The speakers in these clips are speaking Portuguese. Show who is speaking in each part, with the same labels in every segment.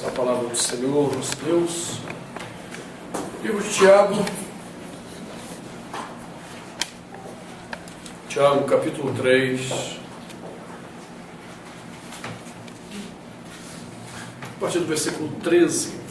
Speaker 1: Vamos à palavra do Senhor, nosso Deus. Livro de Tiago. Tiago, capítulo 3. A partir do versículo 13.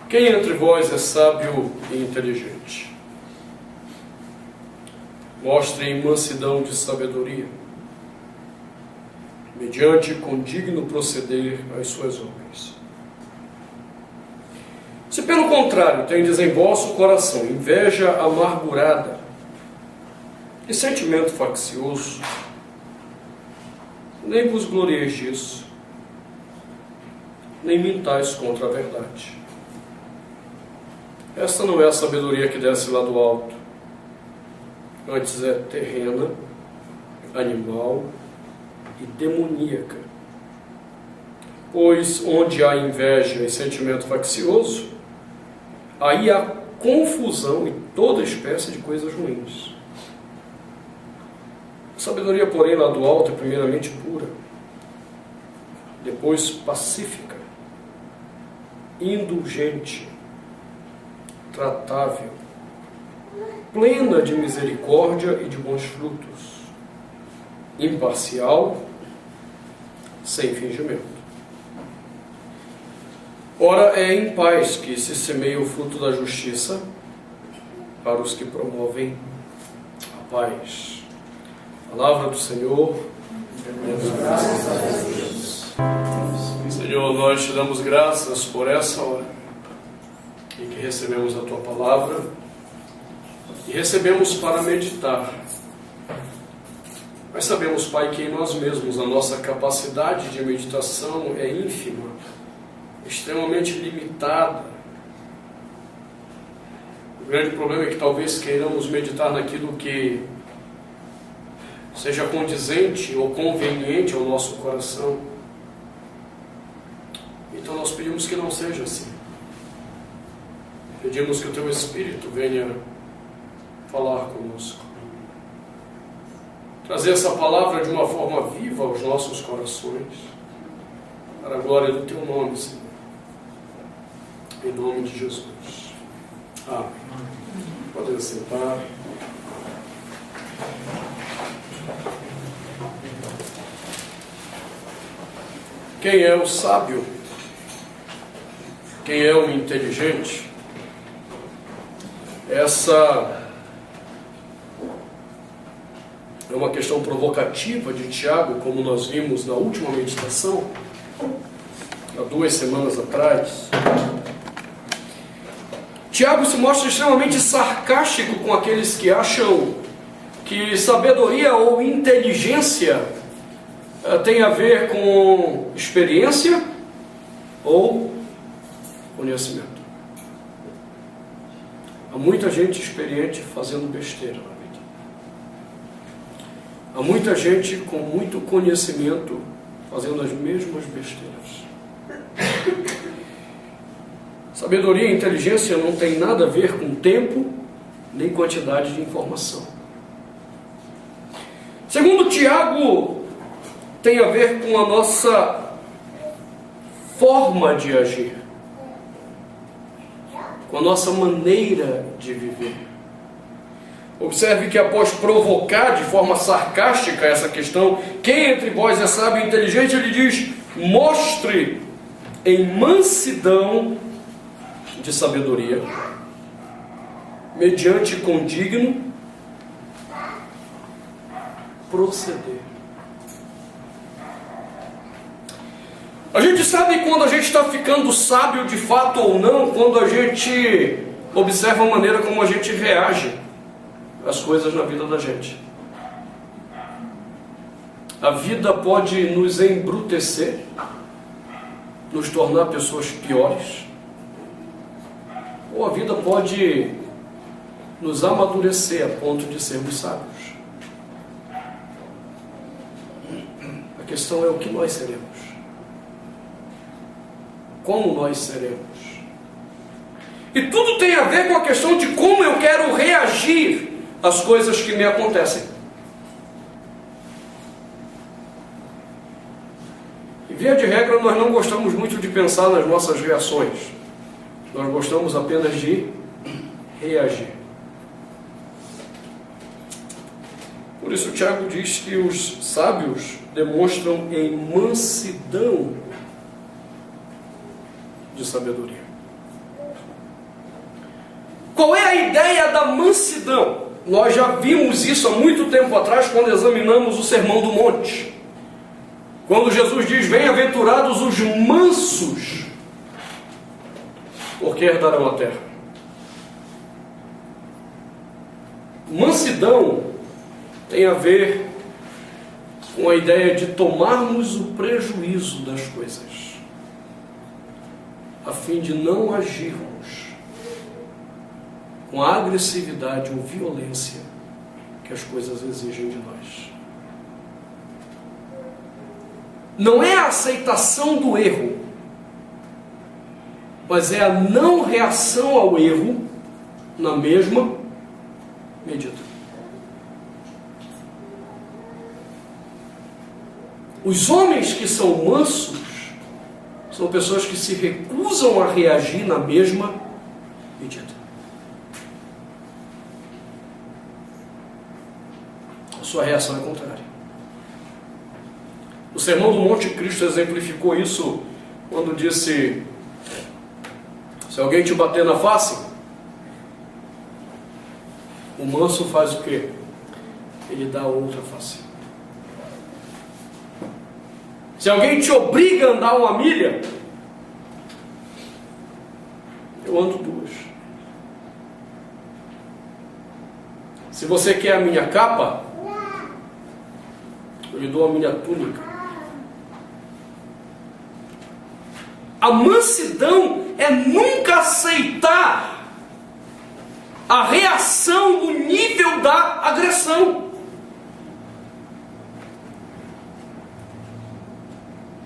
Speaker 1: Quem entre vós é sábio e inteligente? Mostre mansidão de sabedoria, mediante condigno proceder às suas obras. Se pelo contrário tendes em vosso coração inveja amargurada e sentimento faccioso, nem vos glorieis disso, nem mintais contra a verdade. Esta não é a sabedoria que desce lá do alto, antes é terrena, animal e demoníaca. Pois onde há inveja e sentimento faccioso, aí há confusão e toda espécie de coisas ruins. A sabedoria, porém, lá do alto é primeiramente pura, depois pacífica, indulgente, tratável, plena de misericórdia e de bons frutos, imparcial, sem fingimento. Ora, é em paz que se semeia o fruto da justiça para os que promovem a paz. Palavra do Senhor. Graças a Deus. Senhor, nós te damos graças por essa hora, e que recebemos a Tua Palavra, e recebemos para meditar. Mas sabemos, Pai, que em nós mesmos a nossa capacidade de meditação é ínfima, extremamente limitada. O grande problema é que talvez queiramos meditar naquilo que seja condizente ou conveniente ao nosso coração. Então nós pedimos que não seja assim. Pedimos que o Teu Espírito venha falar conosco, trazer essa palavra de uma forma viva aos nossos corações, para a glória do Teu nome, Senhor. Em nome de Jesus. Amém. Podem sentar. Quem é o sábio? Quem é o inteligente? Essa é uma questão provocativa de Tiago, como nós vimos na última meditação, há 2 semanas atrás. Tiago se mostra extremamente sarcástico com aqueles que acham que sabedoria ou inteligência tem a ver com experiência ou conhecimento. Há muita gente experiente fazendo besteira na vida. Há muita gente com muito conhecimento fazendo as mesmas besteiras. Sabedoria e inteligência não tem nada a ver com tempo nem quantidade de informação. Segundo Tiago, tem a ver com a nossa forma de agir, com a nossa maneira de viver. Observe que após provocar de forma sarcástica essa questão, quem entre vós é sábio e inteligente, ele diz: mostre em mansidão de sabedoria, mediante condigno proceder. A gente sabe quando a gente está ficando sábio de fato ou não, quando a gente observa a maneira como a gente reage às coisas na vida da gente. A vida pode nos embrutecer, nos tornar pessoas piores, ou a vida pode nos amadurecer a ponto de sermos sábios. A questão é o que nós seremos. como nós seremos. E tudo tem a ver com a questão de como eu quero reagir às coisas que me acontecem. E via de regra, nós não gostamos muito de pensar nas nossas reações. Nós gostamos apenas de reagir. Por isso Tiago diz que os sábios demonstram em mansidão de sabedoria. Qual é a ideia da mansidão? Nós já vimos isso há muito tempo atrás, quando examinamos o Sermão do Monte. Quando Jesus diz, bem-aventurados os mansos, porque herdarão a terra. Mansidão tem a ver com a ideia de tomarmos o prejuízo das coisas, a fim de não agirmos com a agressividade ou violência que as coisas exigem de nós. Não é a aceitação do erro, mas é a não reação ao erro na mesma medida. Os homens que são mansos são pessoas que se recusam a reagir na mesma medida. A sua reação é contrária. No Sermão do Monte, Cristo exemplificou isso quando disse: se alguém te bater na face, o manso faz o quê? Ele dá outra face. Se alguém te obriga a andar 1 milha, eu ando 2. Se você quer a minha capa, eu lhe dou a minha túnica. A mansidão é nunca aceitar a reação no nível da agressão.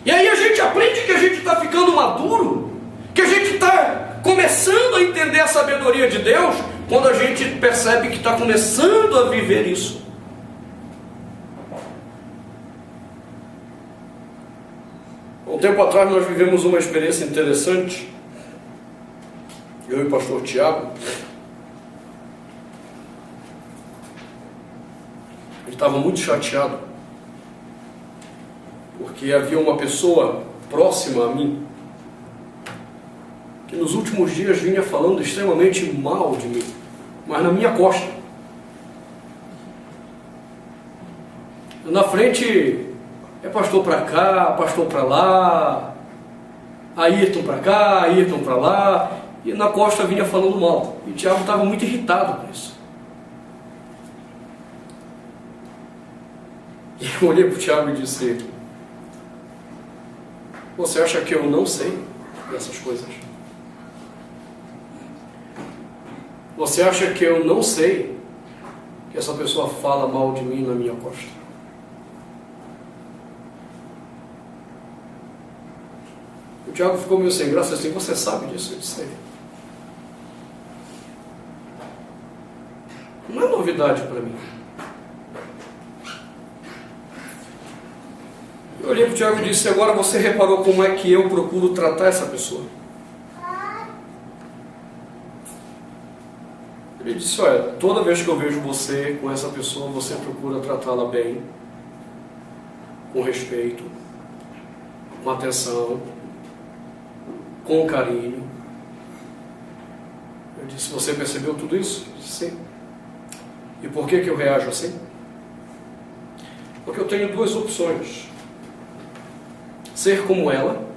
Speaker 1: E aí a gente aprende que a gente está ficando maduro, que a gente está começando a entender a sabedoria de Deus, quando a gente percebe que está começando a viver isso. Um tempo atrás nós vivemos uma experiência interessante, eu e o pastor Tiago. Ele estava muito chateado, porque havia uma pessoa próxima a mim, que nos últimos dias vinha falando extremamente mal de mim, mas na minha costa. Na frente, é pastor para cá, pastor para lá, Ayrton para cá, Ayrton para lá, e na costa vinha falando mal. E o Tiago estava muito irritado com isso. E eu olhei para o Tiago e disse: você acha que eu não sei dessas coisas? Você acha que eu não sei que essa pessoa fala mal de mim na minha costa? O Tiago ficou meio sem graça assim: você sabe disso? Eu disse: não é novidade para mim. Eu olhei para o Tiago e disse: agora você reparou como é que eu procuro tratar essa pessoa? Ele disse: olha, toda vez que eu vejo você com essa pessoa, você procura tratá-la bem, com respeito, com atenção, com carinho. Eu disse: você percebeu tudo isso? Ele disse: sim. E por que eu reajo assim? Porque eu tenho 2 opções: ser como ela,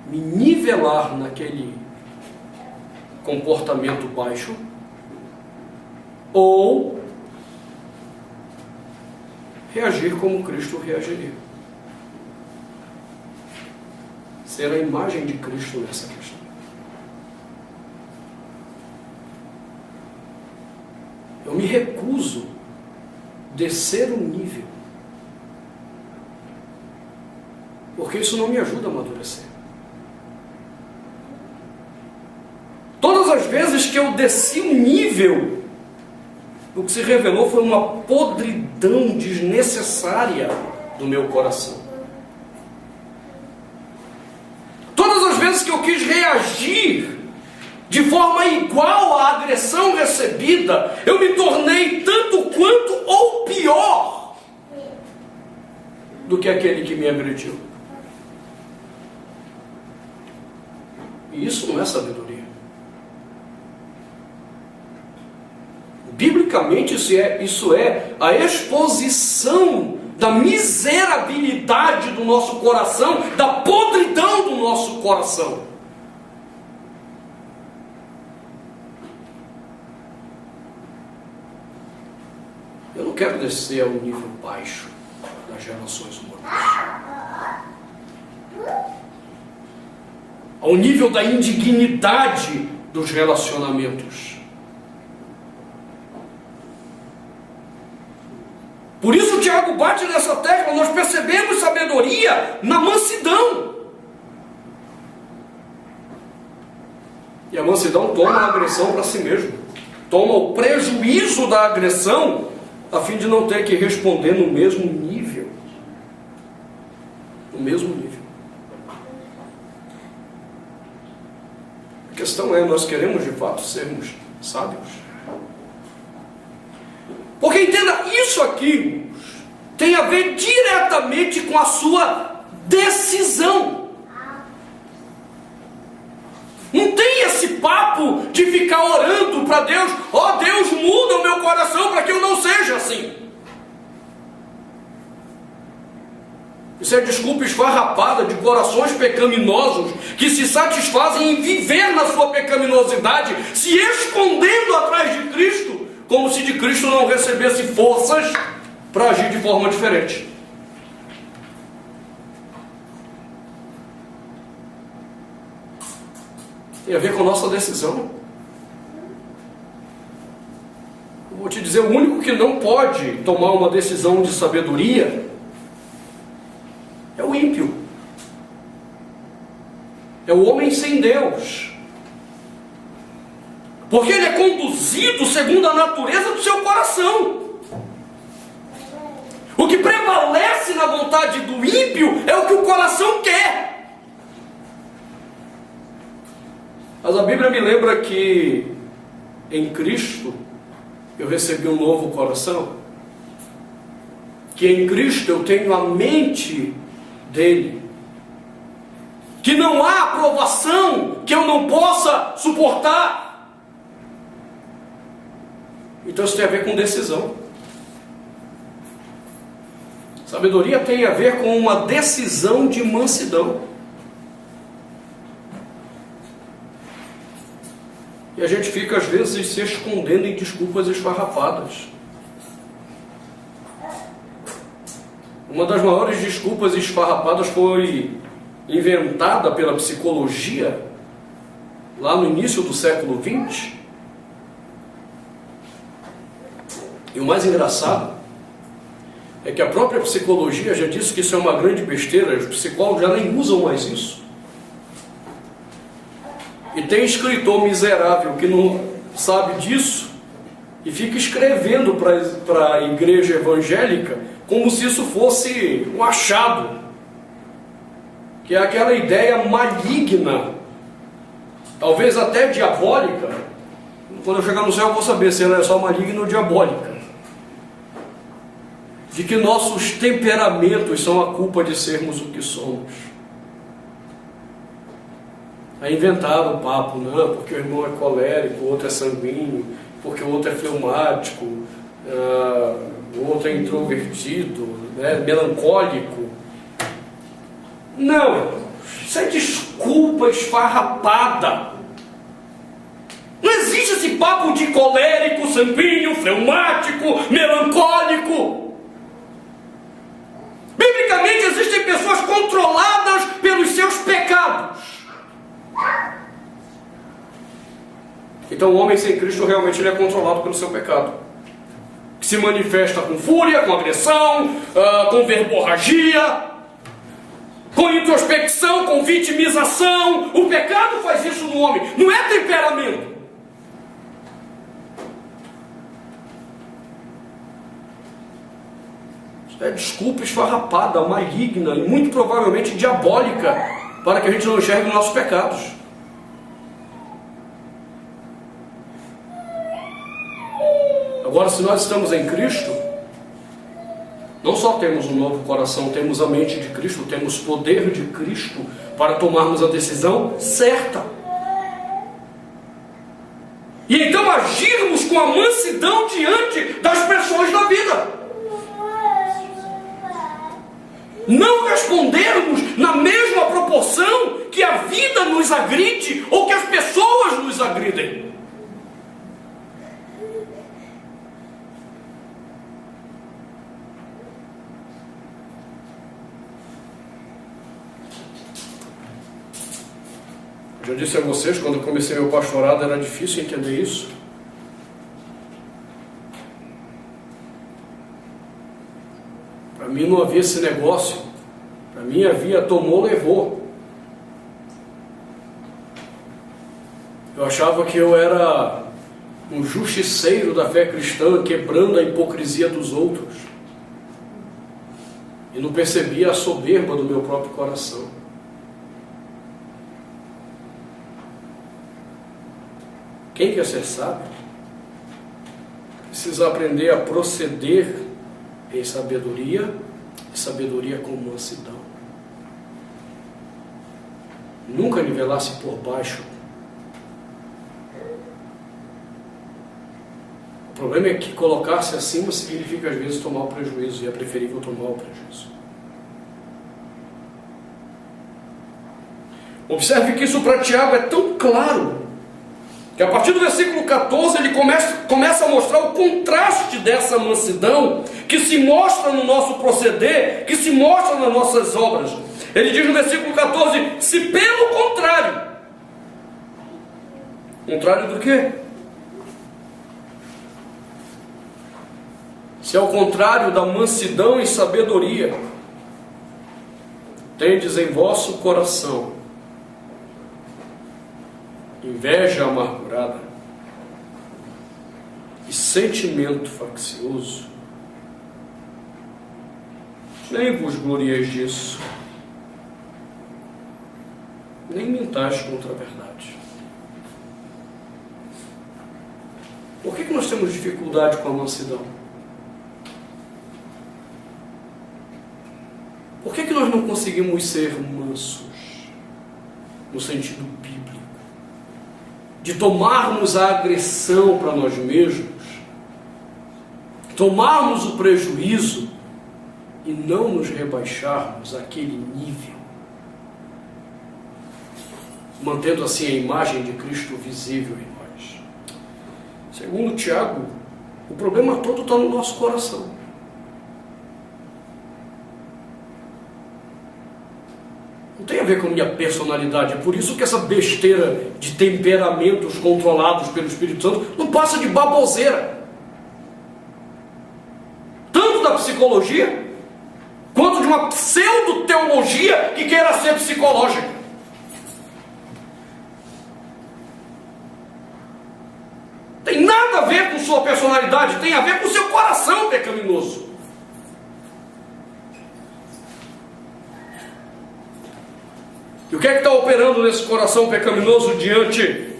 Speaker 1: me nivelar naquele comportamento baixo, ou reagir como Cristo reagiria. Ser a imagem de Cristo nessa questão. Eu me recuso a descer um nível, porque isso não me ajuda a amadurecer. vezes que eu desci um nível, o que se revelou foi uma podridão desnecessária do meu coração. Todas as vezes que eu quis reagir de forma igual à agressão recebida, eu me tornei tanto quanto ou pior do que aquele que me agrediu. E isso não é sabedoria. Biblicamente isso é a exposição da miserabilidade do nosso coração, da podridão do nosso coração. Eu não quero descer ao nível baixo das relações humanas, ao nível da indignidade dos relacionamentos. Por isso o Tiago bate nessa tecla. Nós percebemos sabedoria na mansidão. E a mansidão toma a agressão para si mesmo, toma o prejuízo da agressão, a fim de não ter que responder no mesmo nível. No mesmo nível. A questão é, nós queremos de fato sermos sábios? Porque entenda, isso aqui tem a ver diretamente com a sua decisão. Não tem esse papo de ficar orando para Deus, ó Deus, muda o meu coração para que eu não seja assim. Isso é desculpa esfarrapada de corações pecaminosos que se satisfazem em viver na sua pecaminosidade, se escondendo atrás de Cristo, como se de Cristo não recebesse forças para agir de forma diferente. Tem a ver com a nossa decisão. Eu vou te dizer, o único que não pode tomar uma decisão de sabedoria é o ímpio. É o homem sem Deus. Porque ele é conduzido segundo a natureza do seu coração. O que prevalece na vontade do ímpio é o que o coração quer. Mas a Bíblia me lembra que em Cristo eu recebi um novo coração. Que em Cristo eu tenho a mente dele. Que não há aprovação que eu não possa suportar. Então isso tem a ver com decisão. Sabedoria tem a ver com uma decisão de mansidão. E a gente fica às vezes se escondendo em desculpas esfarrapadas. Uma das maiores desculpas esfarrapadas foi inventada pela psicologia lá no início do século XX. E o mais engraçado é que a própria psicologia já disse que isso é uma grande besteira. Os psicólogos já nem usam mais isso. E tem escritor miserável que não sabe disso e fica escrevendo para a igreja evangélica como se isso fosse um achado, que é aquela ideia maligna, talvez até diabólica. Quando eu chegar no céu eu vou saber se ela é só maligna ou diabólica, de que nossos temperamentos são a culpa de sermos o que somos. Aí inventaram o papo, não, porque o irmão é colérico, o outro é sanguíneo, porque o outro é fleumático, o outro é introvertido, né, melancólico. Não, isso é desculpa esfarrapada. Não existe esse papo de colérico, sanguíneo, fleumático, melancólico. Biblicamente existem pessoas controladas pelos seus pecados. Então o homem sem Cristo realmente ele é controlado pelo seu pecado, que se manifesta com fúria, com agressão, com verborragia, com introspecção, com vitimização. O pecado faz isso no homem. Não é temperamento, é desculpa esfarrapada, maligna e muito provavelmente diabólica para que a gente não enxergue os nossos pecados. Agora, se nós estamos em Cristo, não só temos um novo coração, temos a mente de Cristo, temos poder de Cristo para tomarmos a decisão certa. E então agirmos com a mansidão diante das pressões da vida. Não respondermos na mesma proporção que a vida nos agride ou que as pessoas nos agridem. Eu disse a vocês, quando eu comecei meu pastorado, era difícil entender isso. Para mim não havia esse negócio. Para mim havia tomou, levou. Eu achava que eu era um justiceiro da fé cristã, quebrando a hipocrisia dos outros. E não percebia a soberba do meu próprio coração. Quem quer ser sábio precisa aprender a proceder em sabedoria, e sabedoria com mansidão. Nunca nivelar-se por baixo. O problema é que colocar-se acima significa às vezes tomar o prejuízo, e é preferível tomar o prejuízo. Observe que isso para Tiago é tão claro, que a partir do versículo 14 ele começa a mostrar o contraste dessa mansidão que se mostra no nosso proceder, que se mostra nas nossas obras. Ele diz no versículo 14: se pelo contrário. Contrário do quê? Se ao contrário da mansidão e sabedoria, tendes em vosso coração inveja amargurada e sentimento faccioso, nem vos glorieis disso, nem mintais contra a verdade. Por que nós temos dificuldade com a mansidão? Por que nós não conseguimos ser mansos no sentido bíblico? De tomarmos a agressão para nós mesmos, tomarmos o prejuízo e não nos rebaixarmos àquele nível, mantendo assim a imagem de Cristo visível em nós. Segundo Tiago, o problema todo está no nosso coração. Não tem a ver com a minha personalidade. É por isso que essa besteira de temperamentos controlados pelo Espírito Santo não passa de baboseira. Tanto da psicologia, quanto de uma pseudo-teologia que queira ser psicológica. Tem nada a ver com sua personalidade, tem a ver com seu coração pecaminoso. E o que é que está operando nesse coração pecaminoso diante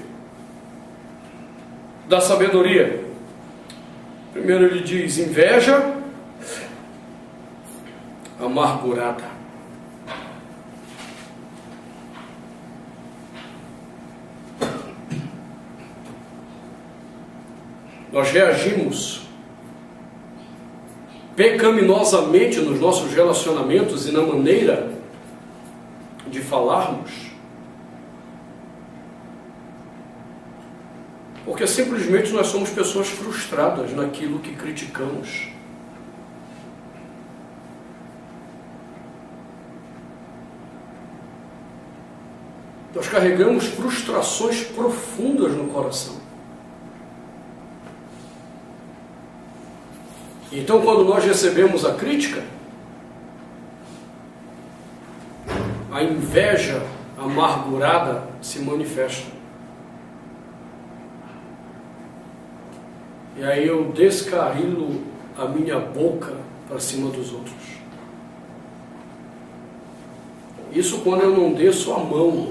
Speaker 1: da sabedoria? Primeiro ele diz: inveja amargurada. Nós reagimos pecaminosamente nos nossos relacionamentos e na maneira de falarmos, porque simplesmente nós somos pessoas frustradas naquilo que criticamos. Nós carregamos frustrações profundas no coração. Então, quando nós recebemos a crítica, a inveja amargurada se manifesta. E aí eu descarrilo a minha boca para cima dos outros. Isso quando eu não desço a mão,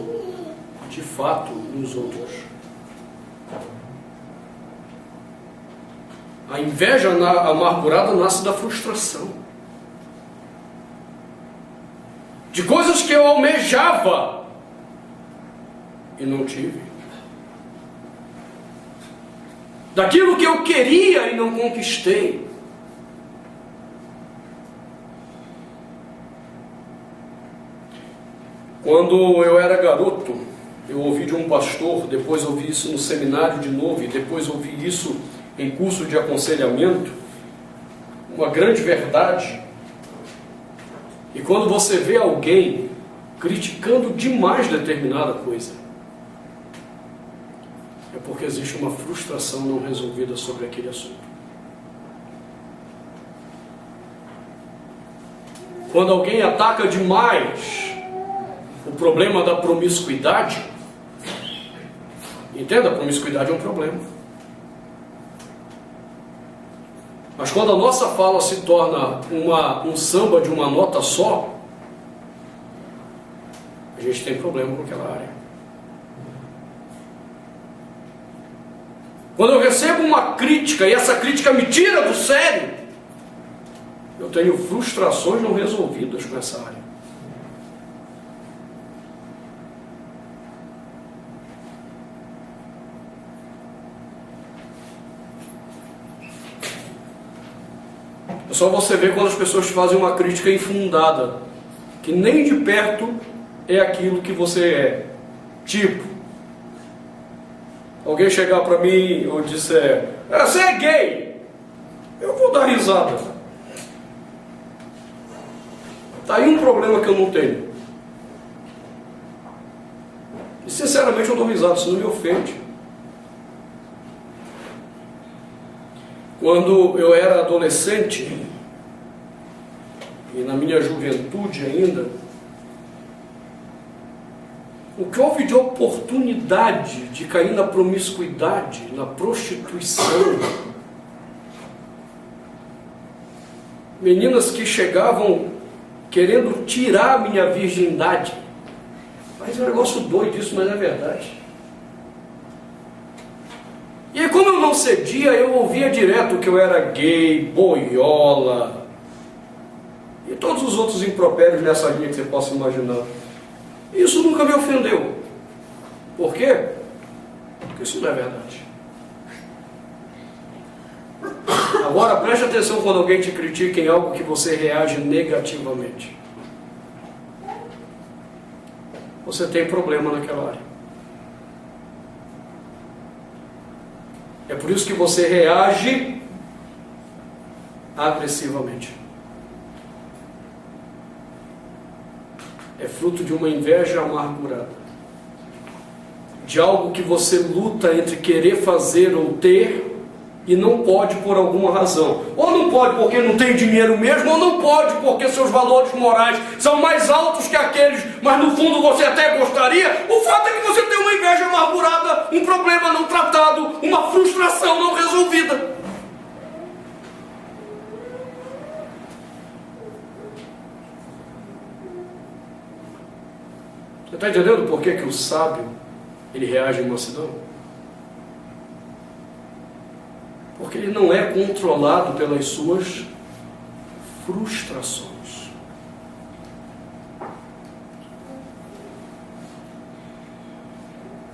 Speaker 1: de fato, nos outros. A inveja amargurada nasce da frustração. De coisas que eu almejava e não tive. Daquilo que eu queria e não conquistei. Quando eu era garoto, eu ouvi de um pastor, depois ouvi isso no seminário de novo, e depois ouvi isso em curso de aconselhamento, uma grande verdade. E quando você vê alguém criticando demais determinada coisa, é porque existe uma frustração não resolvida sobre aquele assunto. Quando alguém ataca demais o problema da promiscuidade, entenda, a promiscuidade é um problema. Mas quando a nossa fala se torna um samba de uma nota só, a gente tem problema com aquela área. Quando eu recebo uma crítica e essa crítica me tira do sério, eu tenho frustrações não resolvidas com essa área. É só você ver quando as pessoas fazem uma crítica infundada, que nem de perto é aquilo que você é. Tipo, alguém chegar para mim e disser, você é gay, eu vou dar risada. Está aí um problema que eu não tenho. E sinceramente eu dou risada, isso não me ofende. Quando eu era adolescente, e na minha juventude ainda, o que houve de oportunidade de cair na promiscuidade, na prostituição, meninas que chegavam querendo tirar a minha virgindade, mas é um negócio doido isso, mas é verdade. E aí, como eu não cedia, eu ouvia direto que eu era gay, boiola, e todos os outros impropérios nessa linha que você possa imaginar. Isso nunca me ofendeu. Por quê? Porque isso não é verdade. Agora, preste atenção quando alguém te critica em algo que você reage negativamente. Você tem problema naquela área. É por isso que você reage agressivamente. É fruto de uma inveja amargurada. De algo que você luta entre querer fazer ou ter e não pode por alguma razão. Ou não pode porque não tem dinheiro mesmo, ou não pode porque seus valores morais são mais altos que aqueles, mas no fundo você até gostaria. O fato é que você tem uma inveja amargurada, um problema não tratado, uma frustração não resolvida. Você está entendendo por que o sábio ele reage em mansidão? Porque ele não é controlado pelas suas frustrações.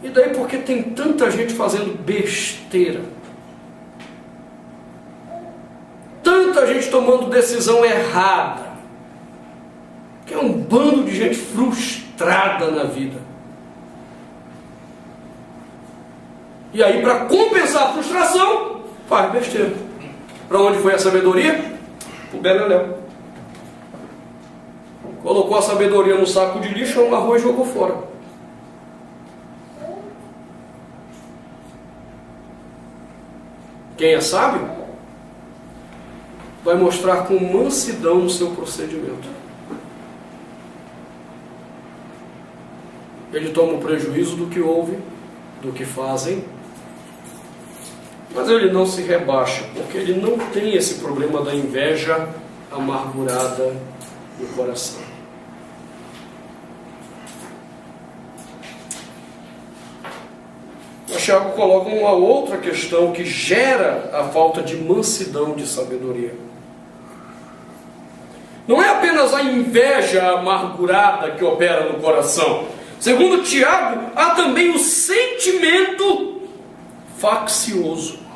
Speaker 1: E daí porque tem tanta gente fazendo besteira, tanta gente tomando decisão errada, que é um bando de gente frustrada na vida. E aí, para compensar a frustração, faz besteira. Para onde foi a sabedoria? O beleléu. Colocou a sabedoria no saco de lixo, amarrou e jogou fora. Quem é sábio vai mostrar com mansidão no seu procedimento. Ele toma o prejuízo do que ouve, do que fazem, mas ele não se rebaixa, porque ele não tem esse problema da inveja amargurada no coração. O Tiago coloca uma outra questão que gera a falta de mansidão, de sabedoria. Não é apenas a inveja amargurada que opera no coração. Segundo Tiago, há também o sentimento faccioso.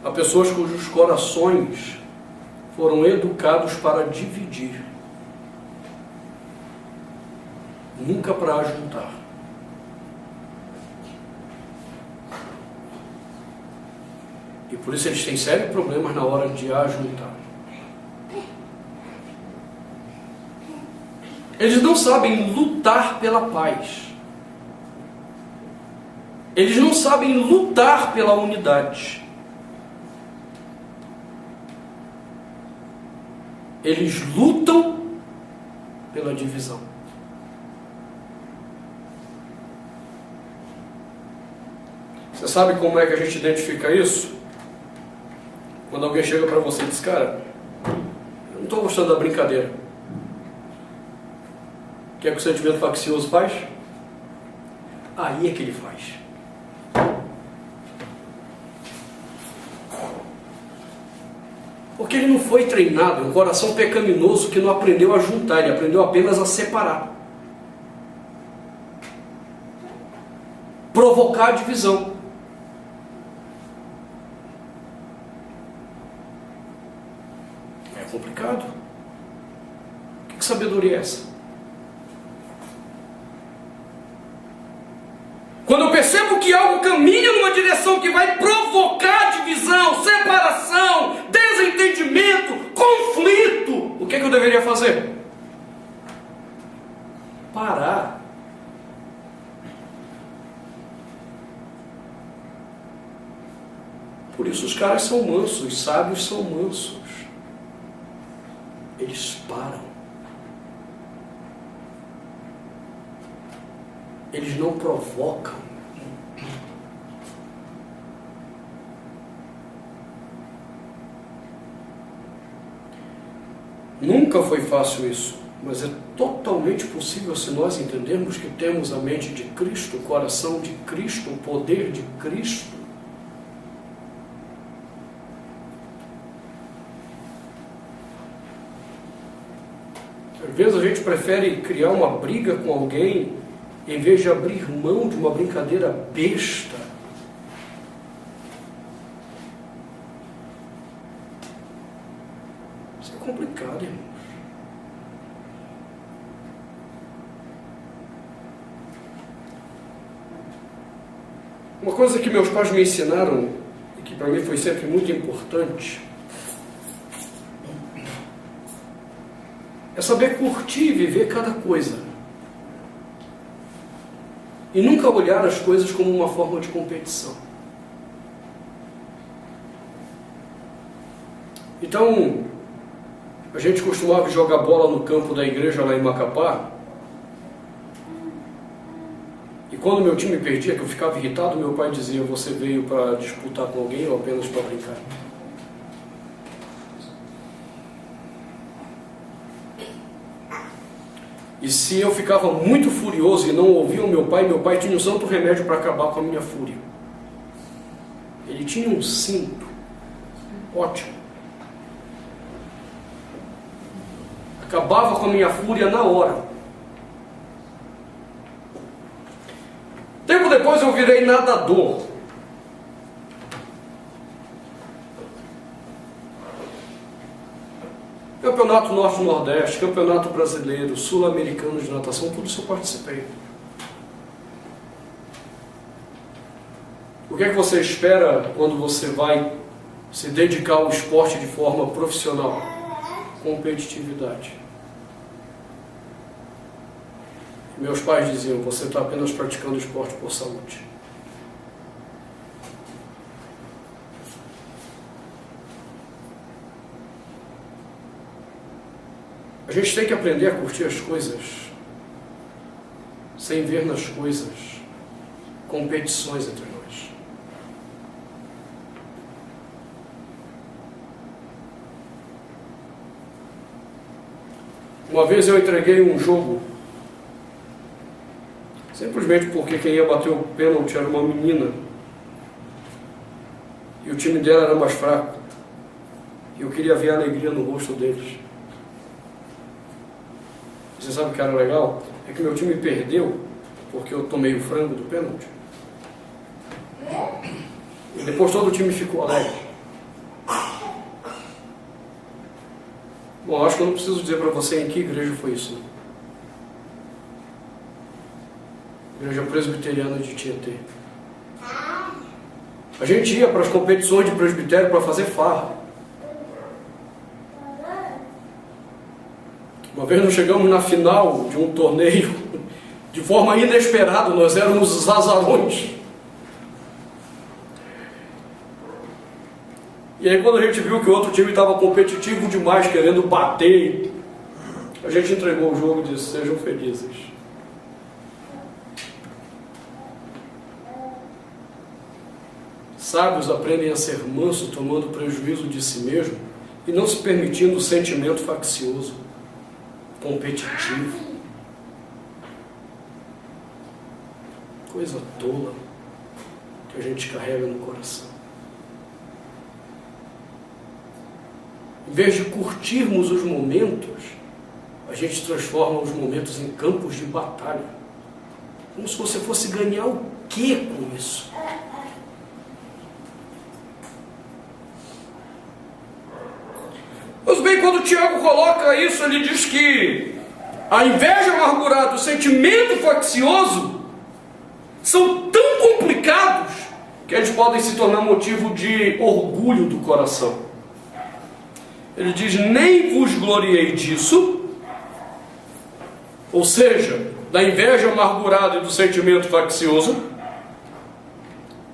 Speaker 1: Há pessoas cujos corações foram educados para dividir, nunca para ajuntar. E por isso eles têm sérios problemas na hora de ajuntar. Eles não sabem lutar pela paz. Eles não sabem lutar pela unidade. Eles lutam pela divisão. Você sabe como é que a gente identifica isso? Quando alguém chega para você e diz, cara, eu não estou gostando da brincadeira. O que é que o sentimento faccioso faz? Aí é que ele faz. Porque ele não foi treinado, é um coração pecaminoso que não aprendeu a juntar, ele aprendeu apenas a separar. Provocar a divisão. É complicado. Que sabedoria é essa? Quando eu percebo que algo caminha numa direção que vai provocar divisão, separação, desentendimento, conflito, o que eu deveria fazer? Parar. Por isso os caras são mansos, os sábios são mansos. Eles param. Eles não provocam. Nunca foi fácil isso, mas é totalmente possível se nós entendermos que temos a mente de Cristo, o coração de Cristo, o poder de Cristo. Às vezes a gente prefere criar uma briga com alguém em vez de abrir mão de uma brincadeira besta. Isso é complicado, irmãos. Uma coisa que meus pais me ensinaram, e que para mim foi sempre muito importante, é saber curtir e viver cada coisa. E nunca olhar as coisas como uma forma de competição. Então, a gente costumava jogar bola no campo da igreja lá em Macapá. E quando meu time perdia, que eu ficava irritado, meu pai dizia, você veio para disputar com alguém ou apenas para brincar? E se eu ficava muito furioso e não ouvia o meu pai tinha um santo remédio para acabar com a minha fúria. Ele tinha um cinto ótimo. Acabava com a minha fúria na hora. Tempo depois eu virei nadador. Campeonato Norte-Nordeste, Campeonato Brasileiro, Sul-Americano de Natação, tudo isso eu participei. O que é que você espera quando você vai se dedicar ao esporte de forma profissional? Competitividade. Meus pais diziam, você está apenas praticando esporte por saúde. A gente tem que aprender a curtir as coisas sem ver nas coisas competições entre nós. Uma vez eu entreguei um jogo simplesmente porque quem ia bater o pênalti era uma menina e o time dela era mais fraco e eu queria ver a alegria no rosto deles. Você sabe o que era legal? É que meu time perdeu porque eu tomei o frango do pênalti. E depois todo o time ficou alegre. Bom, acho que eu não preciso dizer para você em que igreja foi isso. Igreja Presbiteriana de Tietê. A gente ia para as competições de presbitério para fazer farra. Uma vez nós chegamos na final de um torneio, de forma inesperada, nós éramos os azarões. E aí quando a gente viu que o outro time estava competitivo demais, querendo bater, a gente entregou o jogo e disse, sejam felizes. Sábios aprendem a ser mansos, tomando prejuízo de si mesmo e não se permitindo o sentimento faccioso, competitivo. Coisa tola que a gente carrega no coração. Em vez de curtirmos os momentos, a gente transforma os momentos em campos de batalha. Como se você fosse ganhar o quê com isso? Mas bem, quando o Tiago coloca isso, ele diz que a inveja amargurada, o sentimento faccioso são tão complicados que eles podem se tornar motivo de orgulho do coração. Ele diz, nem vos gloriei disso, ou seja, da inveja amargurada e do sentimento faccioso,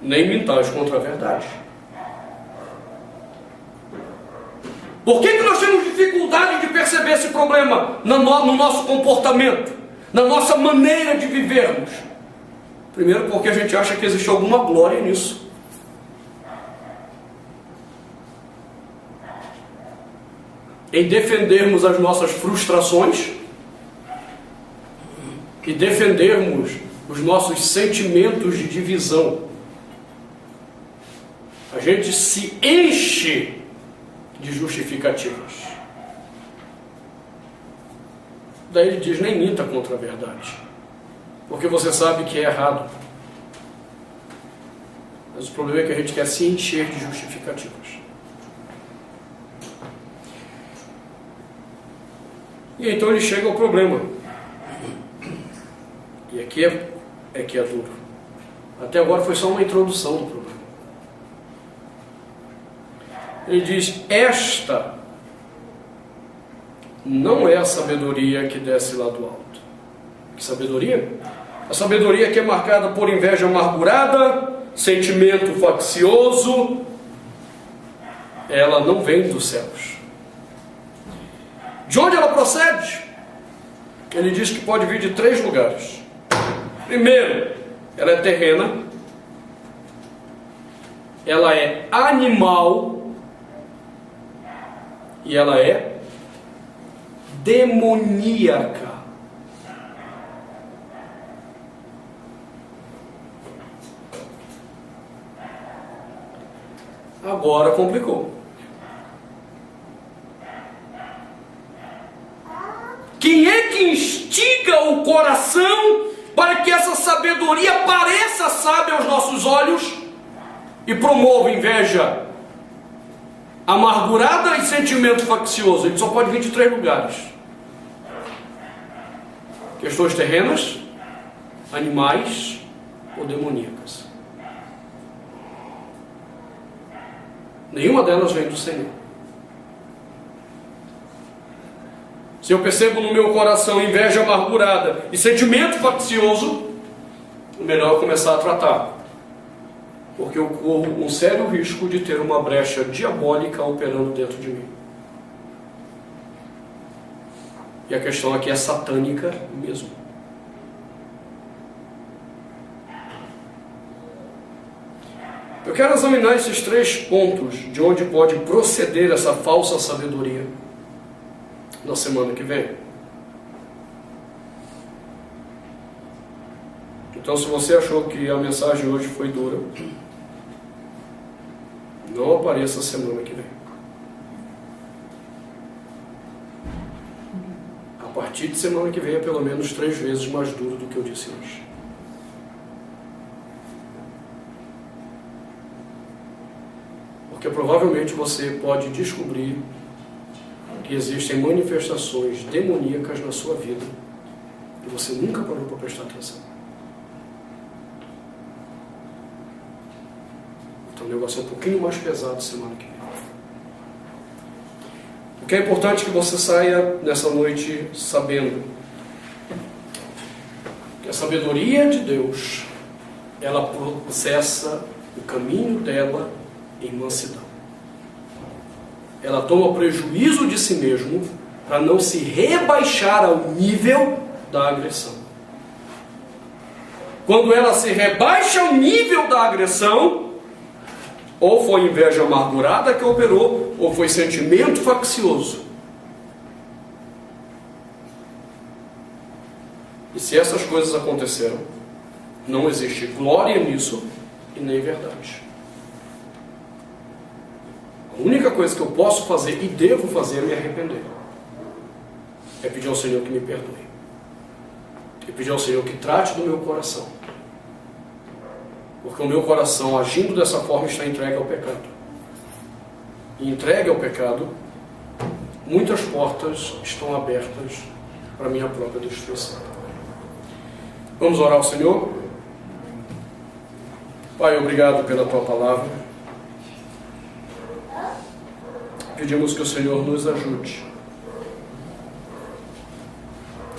Speaker 1: nem mintais contra a verdade. Por que nós temos dificuldade de perceber esse problema no nosso comportamento, na nossa maneira de vivermos? Primeiro, porque a gente acha que existe alguma glória nisso. Em defendermos as nossas frustrações e defendermos os nossos sentimentos de divisão. A gente se enche de justificativas. Daí ele diz, nem minta contra a verdade, porque você sabe que é errado. Mas o problema é que a gente quer se encher de justificativas. E então ele chega ao problema. E aqui é que é duro. Até agora foi só uma introdução do problema. Ele diz, esta não é a sabedoria que desce lá do alto. Que sabedoria? A sabedoria que é marcada por inveja amargurada, sentimento faccioso, ela não vem dos céus. De onde ela procede? Ele diz que pode vir de 3 lugares. Primeiro, ela é terrena, ela é animal e ela é demoníaca. Agora complicou. Quem é que instiga o coração para que essa sabedoria pareça sábia aos nossos olhos e promova inveja amargurada e sentimento faccioso? Ele só pode vir de 3 lugares: questões terrenas, animais ou demoníacas. Nenhuma delas vem do Senhor. Se eu percebo no meu coração inveja amargurada e sentimento faccioso, o melhor é começar a tratar, porque eu corro um sério risco de ter uma brecha diabólica operando dentro de mim. E a questão aqui é satânica mesmo. Eu quero examinar esses 3 pontos de onde pode proceder essa falsa sabedoria na semana que vem. Então, se você achou que a mensagem hoje foi dura, não apareça semana que vem. A partir de semana que vem é pelo menos 3 vezes mais duro do que eu disse hoje. Porque provavelmente você pode descobrir que existem manifestações demoníacas na sua vida e você nunca parou para prestar atenção. Então o negócio é um pouquinho mais pesado semana que vem. O que é importante que você saia nessa noite sabendo que a sabedoria de Deus, ela processa o caminho dela em mansidão. Ela toma prejuízo de si mesmo para não se rebaixar ao nível da agressão. Quando ela se rebaixa ao nível da agressão, ou foi inveja amargurada que operou, ou foi sentimento faccioso. E se essas coisas aconteceram, não existe glória nisso e nem verdade. A única coisa que eu posso fazer e devo fazer é me arrepender. É pedir ao Senhor que me perdoe. É pedir ao Senhor que trate do meu coração. Porque o meu coração, agindo dessa forma, está entregue ao pecado. E entregue ao pecado, muitas portas estão abertas para a minha própria destruição. Vamos orar ao Senhor? Pai, obrigado pela Tua palavra. Pedimos que o Senhor nos ajude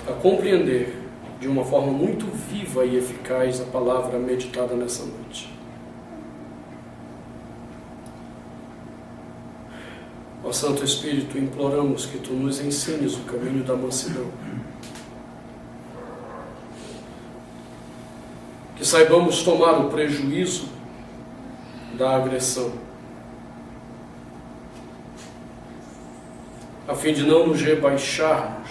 Speaker 1: a compreender de uma forma muito viva e eficaz a palavra meditada nessa noite. Ó Santo Espírito, imploramos que Tu nos ensines o caminho da mansidão. Que saibamos tomar o prejuízo da agressão, a fim de não nos rebaixarmos,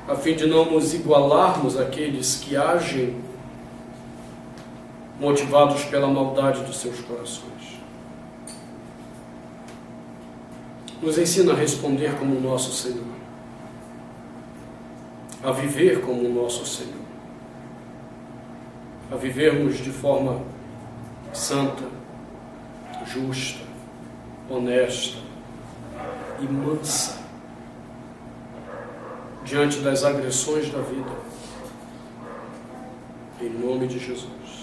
Speaker 1: a fim de não nos igualarmos àqueles que agem motivados pela maldade dos seus corações. Nos ensina a responder como o nosso Senhor, a viver como o nosso Senhor, a vivermos de forma santa, justa, honesta e mansa diante das agressões da vida, em nome de Jesus.